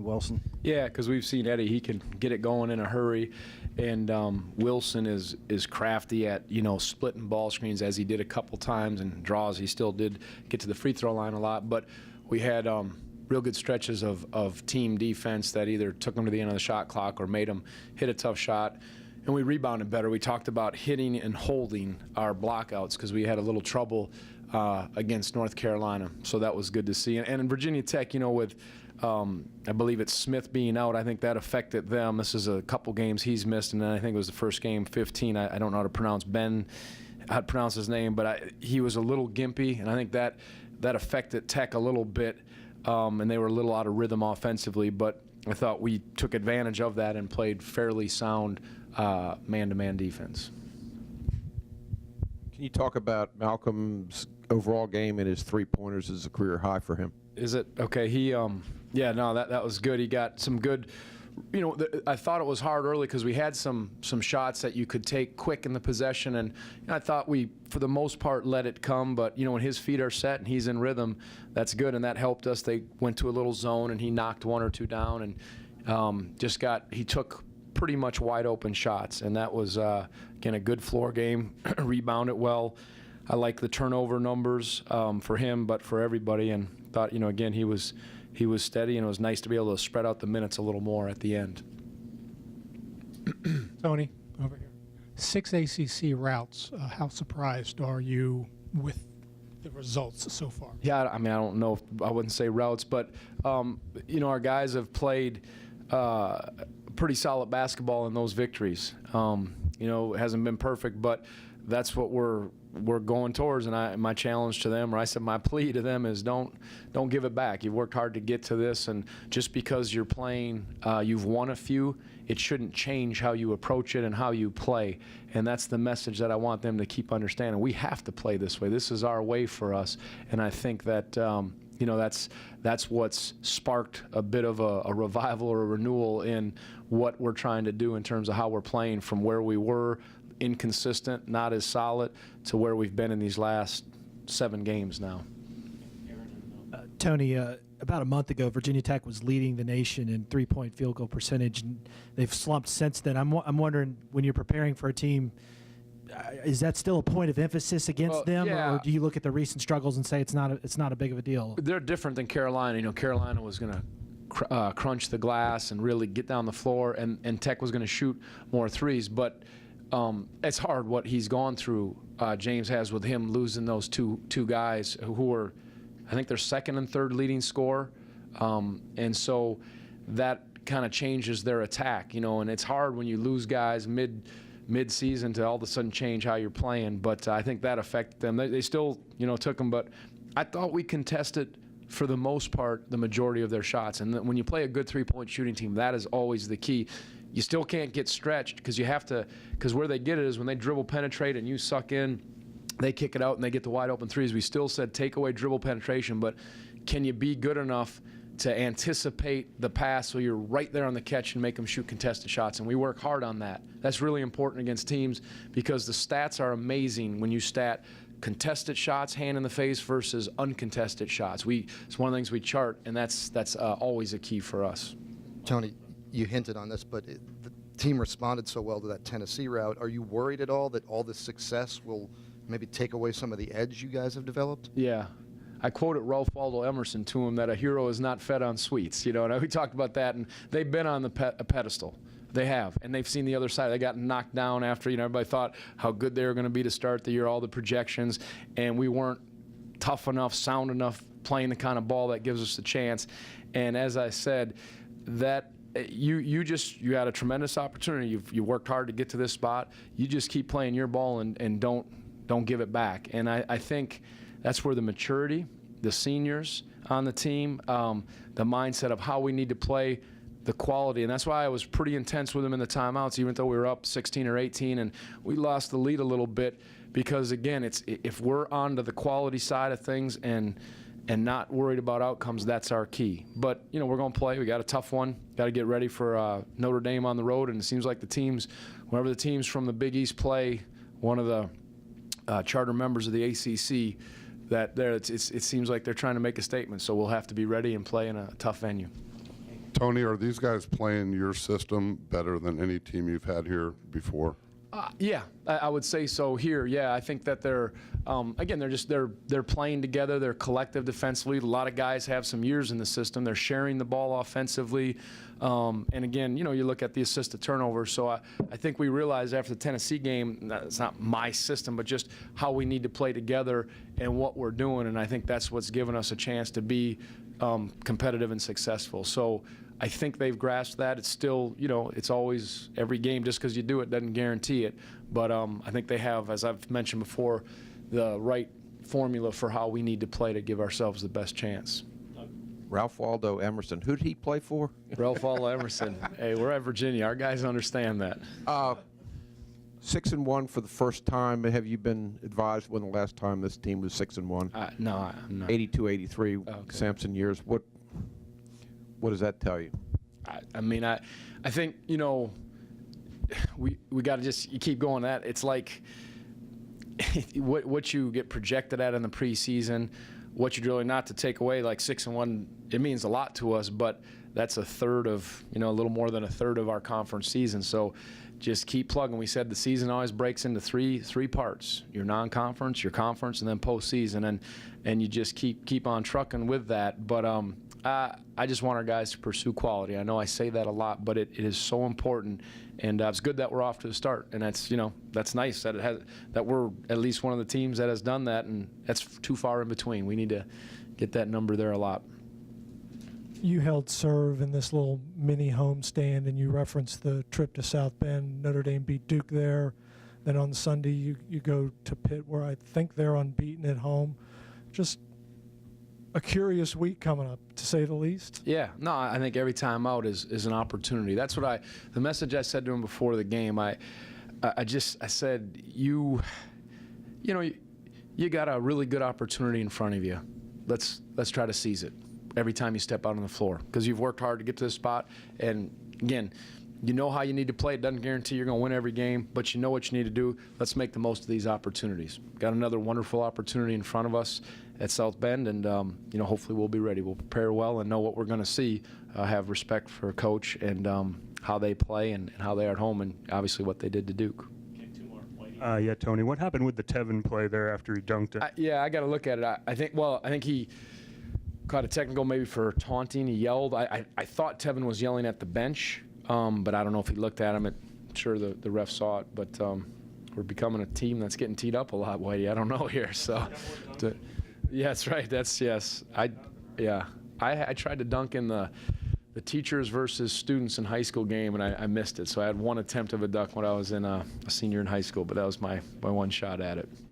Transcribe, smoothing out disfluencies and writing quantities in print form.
Wilson? Yeah, because we've seen Eddie. He can get it going in a hurry, and Wilson is crafty at splitting ball screens, as he did a couple times, and draws. He still did get to the free throw line a lot, but we had real good stretches of team defense that either took them to the end of the shot clock or made them hit a tough shot. And we rebounded better. We talked about hitting and holding our blockouts because we had a little trouble against North Carolina. So that was good to see. And in Virginia Tech, with I believe it's Smith being out, I think that affected them. This is a couple games he's missed, and then I think it was the first game, 15. I don't know how to pronounce how to pronounce his name, but he was a little gimpy, and I think that affected Tech a little bit, and they were a little out of rhythm offensively. But I thought we took advantage of that and played fairly sound man-to-man defense. Can you talk about Malcolm's overall game and his three-pointers as a career high for him? Is it? Okay, yeah, no, that was good. He got some good, I thought it was hard early because we had some shots that you could take quick in the possession, and I thought we, for the most part, let it come. But, when his feet are set and he's in rhythm, that's good, and that helped us. They went to a little zone, and he knocked one or two down, and he took pretty much wide open shots, and that was, again, a good floor game, rebounded well. I like the turnover numbers for him, but for everybody, and thought, again, he was steady, and it was nice to be able to spread out the minutes a little more at the end. Tony, over here. 6 ACC routes. How surprised are you with the results so far? Yeah, I mean, I don't know if I wouldn't say routes, but our guys have played pretty solid basketball in those victories. It hasn't been perfect, but that's what we're going towards. And my challenge to them, or I said my plea to them, is don't give it back. You've worked hard to get to this, and just because you're playing, you've won a few, it shouldn't change how you approach it and how you play. And that's the message that I want them to keep understanding. We have to play this way. This is our way for us. And I think that that's what's sparked a bit of a revival or a renewal in what we're trying to do in terms of how we're playing, from where we were inconsistent, not as solid, to where we've been in these last 7 games now. Tony, about a month ago, Virginia Tech was leading the nation in three-point field goal percentage, and they've slumped since then. I'm wondering, when you're preparing for a team, is that still a point of emphasis against them, yeah. or do you look at the recent struggles and say it's not a big of a deal? They're different than Carolina. Carolina was going to crunch the glass and really get down the floor, and Tech was going to shoot more threes. But it's hard what he's gone through, James has, with him losing those two guys who were, I think, their second and third leading scorer. And so that kind of changes their attack, and it's hard when you lose guys mid-season to all of a sudden change how you're playing. But I think that affected them. They still, took them, but I thought we contested, for the most part, the majority of their shots. And when you play a good three-point shooting team, that is always the key. You still can't get stretched because where they get it is when they dribble penetrate and you suck in, they kick it out and they get the wide open threes. We still said take away dribble penetration, but can you be good enough to anticipate the pass so you're right there on the catch and make them shoot contested shots? And we work hard on that. That's really important against teams because the stats are amazing when you stat contested shots, hand in the face, versus uncontested shots. It's one of the things we chart, and that's always a key for us. Tony, you hinted on this, but the team responded so well to that Tennessee route. Are you worried at all that all this success will maybe take away some of the edge you guys have developed? Yeah. I quoted Ralph Waldo Emerson to him that a hero is not fed on sweets. And we talked about that, and they've been on the pedestal. They have, and they've seen the other side. They got knocked down after, everybody thought how good they were going to be to start the year, all the projections, and we weren't tough enough, sound enough, playing the kind of ball that gives us a chance. And as I said, that you had a tremendous opportunity. You worked hard to get to this spot. You just keep playing your ball and don't give it back. And I think that's where the maturity, the seniors on the team, the mindset of how we need to play, the quality, and that's why I was pretty intense with them in the timeouts, even though we were up 16 or 18, and we lost the lead a little bit because, again, if we're on to the quality side of things and not worried about outcomes, that's our key. But, we're going to play. We got a tough one. Got to get ready for Notre Dame on the road, and it seems like whenever the teams from the Big East play one of the charter members of the ACC, it seems like they're trying to make a statement. So we'll have to be ready and play in a tough venue. Tony, are these guys playing your system better than any team you've had here before? Yeah, I would say so here. Yeah, I think that they're again they're playing together. They're collective defensively. A lot of guys have some years in the system. They're sharing the ball offensively, and again, you look at the assist to turnover. So I think we realized after the Tennessee game, it's not my system, but just how we need to play together and what we're doing. And I think that's what's given us a chance to be competitive and successful. So I think they've grasped that. It's still, it's always every game. Just because you do it doesn't guarantee it. But I think they have, as I've mentioned before, the right formula for how we need to play to give ourselves the best chance. Ralph Waldo Emerson. Who did he play for? Ralph Waldo Emerson. Hey, we're at Virginia. Our guys understand that. 6-1 for the first time. Have you been advised when the last time this team was 6-1? No, I'm not. 82-83 Okay. Sampson years. What does that tell you? I mean, I think, we got to just keep going at it. It's like what you get projected at in the preseason, what you're doing, not to take away like 6-1, it means a lot to us, but that's a third of, a little more than a third of our conference season. So just keep plugging. We said the season always breaks into three parts: your non-conference, your conference, and then postseason, and you just keep on trucking with that. But I just want our guys to pursue quality. I know I say that a lot, but it is so important, and it's good that we're off to the start. And that's that's nice that we're at least one of the teams that has done that, and that's too far in between. We need to get that number there a lot. You held serve in this little mini homestand, and you referenced the trip to South Bend. Notre Dame beat Duke there. Then on Sunday, you go to Pitt, where I think they're unbeaten at home. Just a curious week coming up, to say the least. Yeah, no, I think every time out is an opportunity. That's what the message I said to him before the game. I said, you got a really good opportunity in front of you. Let's try to seize it every time you step out on the floor, because you've worked hard to get to this spot. And again, you know how you need to play. It doesn't guarantee you're going to win every game, but you know what you need to do. Let's make the most of these opportunities. Got another wonderful opportunity in front of us at South Bend, and hopefully we'll be ready. We'll prepare well and know what we're going to see. Have respect for Coach and how they play and how they are at home, and obviously what they did to Duke. Yeah, Tony, what happened with the Tevin play there after he dunked it? I got to look at it. I think he caught a technical maybe for taunting. He yelled. I thought Tevin was yelling at the bench, but I don't know if he looked at him. I'm sure the ref saw it, but we're becoming a team that's getting teed up a lot, Whitey. I don't know here. So, yeah, that's right. Yes. I tried to dunk in the teachers versus students in high school game, and I missed it. So I had one attempt of a dunk when I was a senior in high school, but that was my one shot at it.